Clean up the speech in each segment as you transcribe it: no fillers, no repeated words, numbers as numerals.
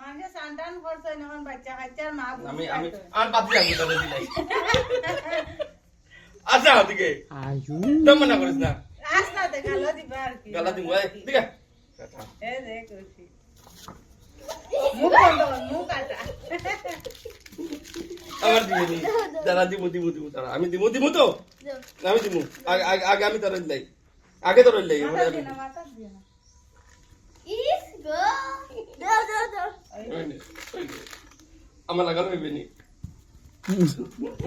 মানে সান্তান করছে এখন বাচ্চা কাচ্চার মা আমি আর বাদ দিয়ে আমি তোরে দিলাই আচ্ছা ওদিকে আয়ু দম না করিস না রাস্তা দেখালো দিবা আর কি গালা দিমু এই দিকে এ দেখ করছি মুখ বন্ধ মুখ কাটা আবার দিবি দাঁড়া দিমু তারা আমি দিমু তো আমি দিমু আগে আমি তোরে দিলাই আগে তোরে দিলাই মাথা দিও না মাথা দিও না ইস গো দাও আমার লাগানো হইবে নি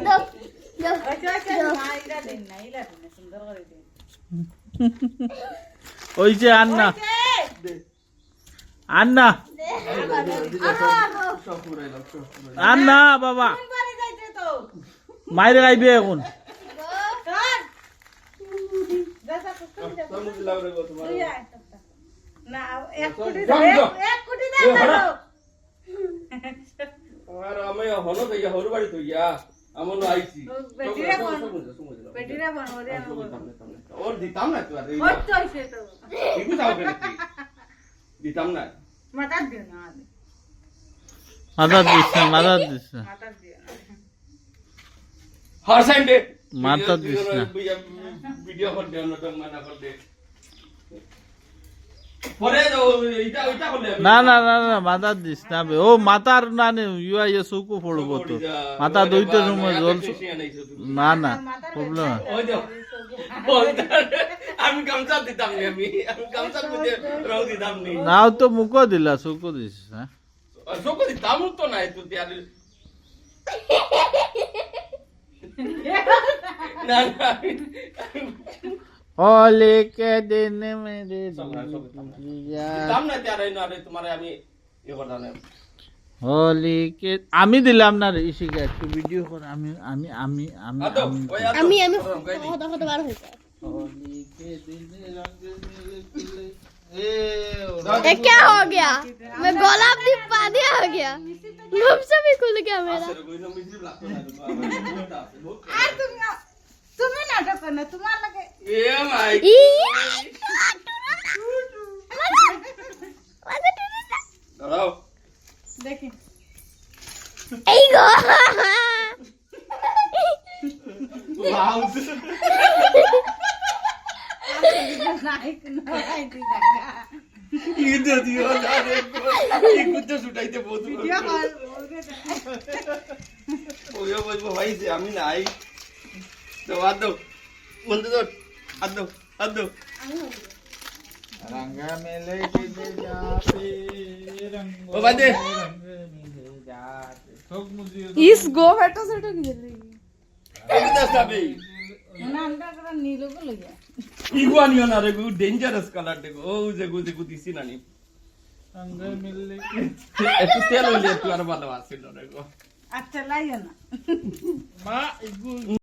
দাও আচ্ছা আচ্ছা মা ইলা দেন না সুন্দর করে দেন ওই যে আন্না দে আন্না সব পুরাইলাম আন্না বাবা কোন বাড়ি যাইতে তো মাইরে গাইবে এখন কার দাদা কোন যাবে তোর মুখ লাগ রে গো তোমার তুই আয় না এক কোটি যাও, যাও। এক কোটি দে দাও আর আমি হলো তো ইয়া হরু বাড়ি তো ইয়া আমন আইছি বেটিরা কোন বেটিরা কোন ওরে ওর দিতাম না তো আর ওই তো হইছে তো ইকু তাও কেন দিতাম না মাথা দিও না মাথা দিস না মাথা দিস না মাথা দিও না হর সাইন্ডে মাথা দিস না। ভিডিও কর দেও না তো মানা কর দে পরে এটা করলে না না না না মাথা দিস না বে। ও মাথার না নে ইয়া ইয়া সুকু পড়বো তো মাথা দুইটা সময় জল না না প্রবলেম ওই দাও আমি গামছা দিতাম নি আমি গামছার মধ্যে রং দিতাম নি নাও তো মুখো দিলা সুকু দিস হ্যাঁ সবই দিতাম তো নাই তো তিয়ার না না होली के दिन मेरे দিতাম না তিয়ার না রে তোমারে আমি ইয়ে করতাম না होली के আমি দিলাম না রে ইসিকে একটু ভিডিও কর আমি আমি আমি আমি আদো ওই আদো আমি কথা বার হইছে होली के दिन रंग मेरे खिले ए ये क्या हो गया मैं गुलाब दी पानी आ गया मुंह से भी खुल गया मेरा আসলে কইনো মিষ্টি লাগতো না আর তুমি নাটক করো না তোমার লাগে এ মাই ई দাঁড়াও দেখি এই গো ওয়াও নাই নাই দিদা কি দে দিও না রে কি কুত্তে ছুটাইতে বহুত ভিডিও কল ওকে ওই বলবো ভাই যে আমি নাই তো আদো বলতে তো আদো रंग मेले के जाते रंग ओ बादे मेले जाते ठोक मुझे इस गो बेटा से तो गिर रही এই দাসবে না আমরা করে নীল গো লইয়া ইগুয়ানিও না রে গু ডেঞ্জারাস কালার দেখো ও যে গু দিছি না নি रंग मेले একটু তেল হইলে একটু আর ভালো আসিল রে গো আচ্ছা লাইও না माँ